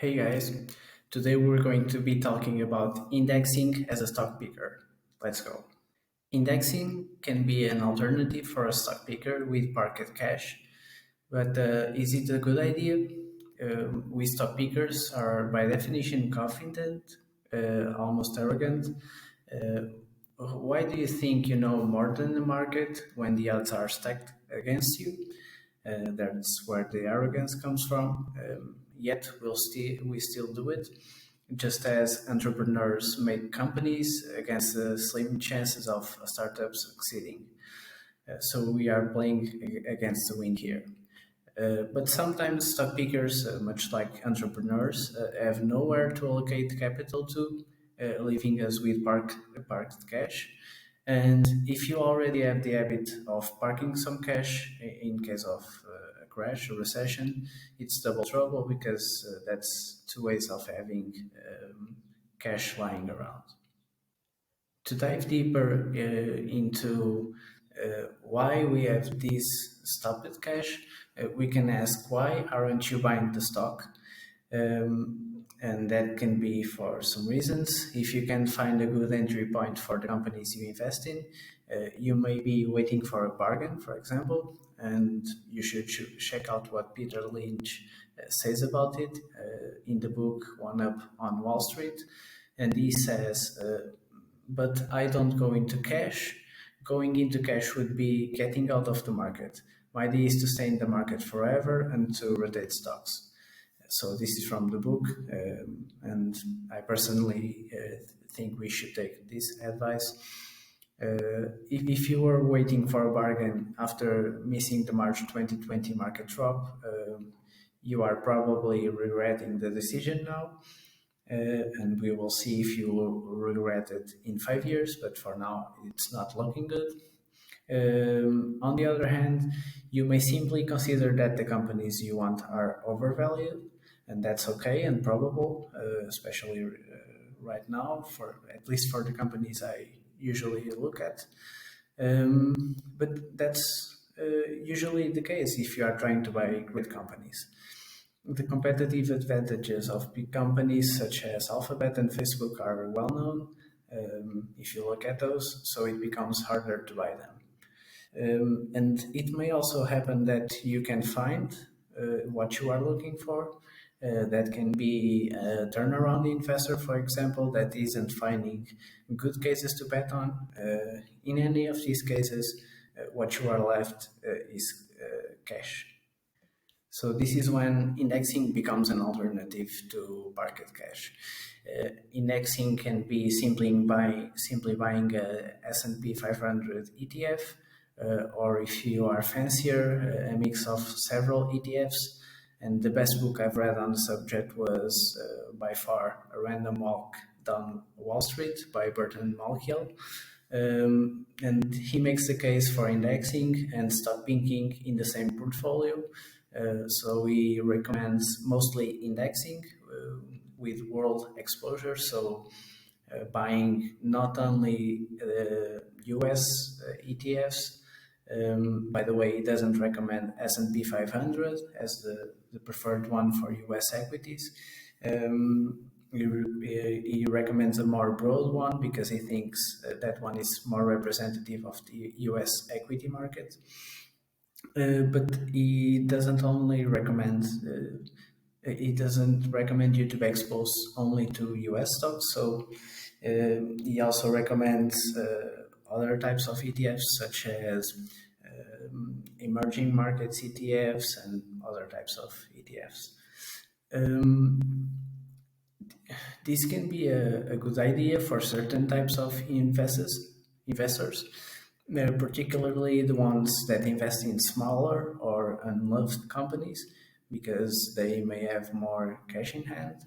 Hey guys, today we're going to be talking about indexing as a stock picker. Let's go. Indexing can be an alternative for a stock picker with market cash, but is it a good idea? We stock pickers are by definition confident, almost arrogant. Uh, why do you think you know more than the market when the odds are stacked against you? That's where the arrogance comes from. Yet we still do it, just as entrepreneurs make companies against the slim chances of a startup succeeding. So we are playing against the wind here. But sometimes stock pickers, much like entrepreneurs, have nowhere to allocate capital to, leaving us with parked cash. And if you already have the habit of parking some cash in case of a crash or recession, it's double trouble because that's two ways of having cash lying around. To dive deeper into why we have this stopped cash, we can ask why aren't you buying the stock? And that can be for some reasons. If you can find a good entry point for the companies you invest in, you may be waiting for a bargain, for example, and you should check out what Peter Lynch says about it in the book One Up on Wall Street. And he says, but I don't go into cash. Going into cash would be getting out of the market. My idea is to stay in the market forever and to rotate stocks. So this is from the book, and I personally think we should take this advice. If you were waiting for a bargain after missing the March 2020 market drop, you are probably regretting the decision now. And we will see if you will regret it in 5 years, but for now, it's not looking good. On the other hand, you may simply consider that the companies you want are overvalued, and that's okay and probable, especially right now, for at least for the companies I usually look at. But that's usually the case if you are trying to buy great companies. The competitive advantages of big companies such as Alphabet and Facebook are well known if you look at those, so it becomes harder to buy them. And it may also happen that you can find what you are looking for. That can be a turnaround investor, for example, that isn't finding good cases to bet on. In any of these cases, what you are left is cash. So this is when indexing becomes an alternative to market cash. Indexing can be simply buying a S&P 500 ETF, or if you are fancier, a mix of several ETFs. And the best book I've read on the subject was by far A Random Walk Down Wall Street by Burton Malkiel. And he makes the case for indexing and stock picking in the same portfolio. So he recommends mostly indexing with world exposure. So buying not only US ETFs. By the way, he doesn't recommend S&P 500 as the preferred one for US equities. He recommends a more broad one because he thinks that one is more representative of the US equity market. But he doesn't recommend you to be exposed only to US stocks. So he also recommends other types of ETFs such as emerging markets ETFs and other types of ETFs. This can be a good idea for certain types of investors, particularly the ones that invest in smaller or unloved companies because they may have more cash in hand.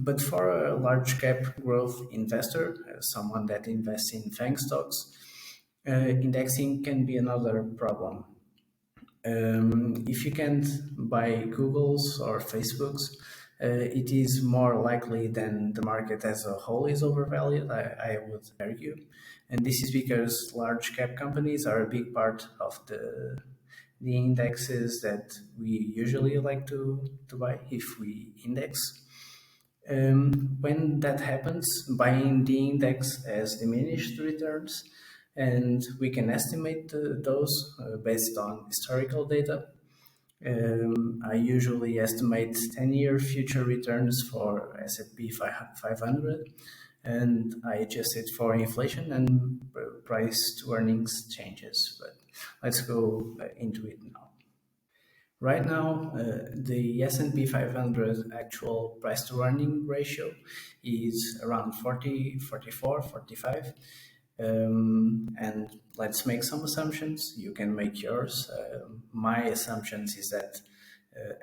But for a large cap growth investor, someone that invests in FANG stocks, indexing can be another problem. If you can't buy Google's or Facebook's, it is more likely than the market as a whole is overvalued, I would argue. And this is because large cap companies are a big part of the the indexes that we usually like to buy if we index. When that happens, buying the index has diminished returns, and we can estimate those based on historical data. I usually estimate 10-year future returns for S&P 500, and I adjust it for inflation and price to earnings changes. But let's go into it now. Right now, the S&P 500 actual price to earning ratio is around 40, 44, 45. And let's make some assumptions. You can make yours. My assumptions is that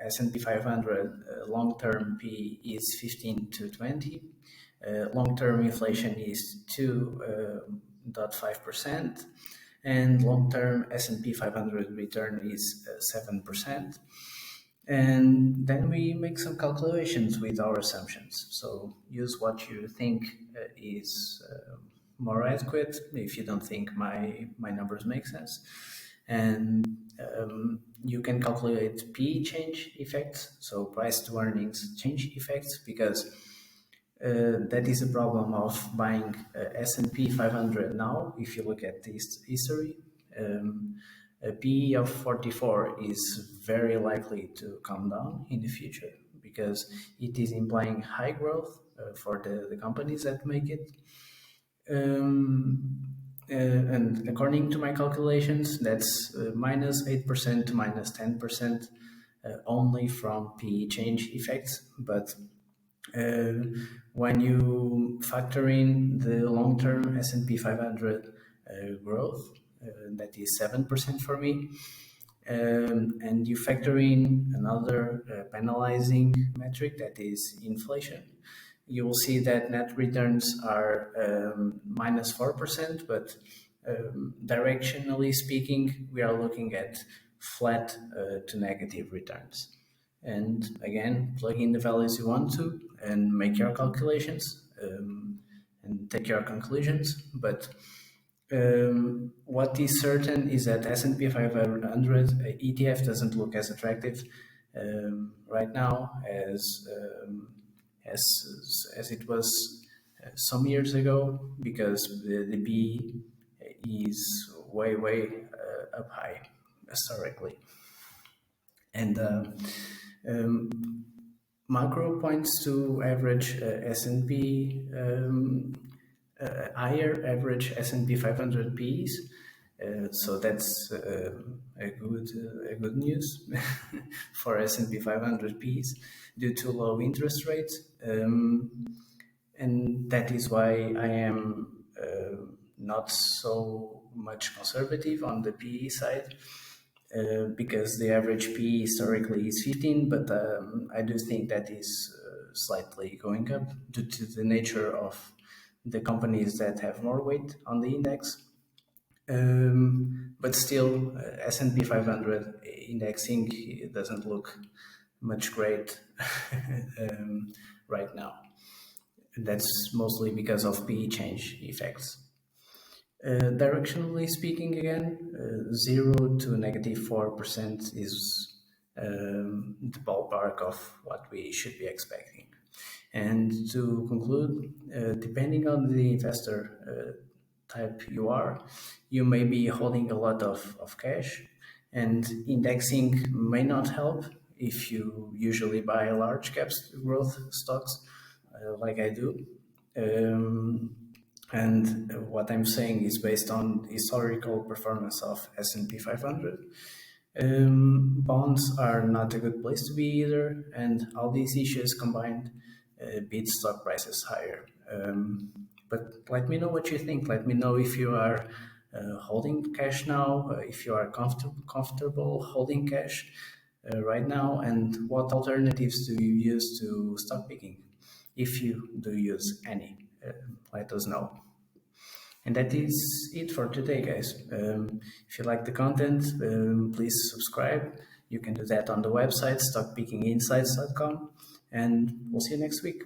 S&P 500 long-term P is 15 to 20. Long-term inflation is 2.5%, and long-term S&P 500 return is 7%. And then we make some calculations with our assumptions. So use what you think is more adequate if you don't think my numbers make sense. And you can calculate P change effects, so price to earnings change effects, because that is a problem of buying S&P 500 now. If you look at this history, a PE of 44 is very likely to come down in the future because it is implying high growth for the companies that make it. And according to my calculations, that's minus 8% to minus 10% only from PE change effects. But when you factor in the long-term S&P 500 growth, that is 7% for me, and you factor in another penalizing metric, that is inflation, you will see that net returns are minus 4%, but directionally speaking, we are looking at flat to negative returns. And again, plug in the values you want to and make your calculations and take your conclusions. But what is certain is that S&P 500 ETF doesn't look as attractive right now as it was some years ago, because the PE is way up high historically. And macro points to average S&P higher average S&P 500 Ps. So that's a good news for S&P 500 Ps due to low interest rates, and that is why I am not so much conservative on the PE side. Because the average PE historically is 15, but I do think that is slightly going up due to the nature of the companies that have more weight on the index. But still, S&P 500 indexing doesn't look much great right now. That's mostly because of PE change effects. Directionally speaking, again, 0 to negative 4% is the ballpark of what we should be expecting. And to conclude, depending on the investor type you are, you may be holding a lot of cash, and indexing may not help if you usually buy large caps growth stocks like I do. And what I'm saying is based on historical performance of S&P 500. Bonds are not a good place to be either, and all these issues combined beat stock prices higher. But let me know what you think. Let me know if you are holding cash now, if you are comfortable holding cash right now, and what alternatives do you use to stock picking, if you do use any. Let us know. And that is it for today, guys. If you like the content, please subscribe. You can do that on the website, stockpickinginsights.com, and we'll see you next week.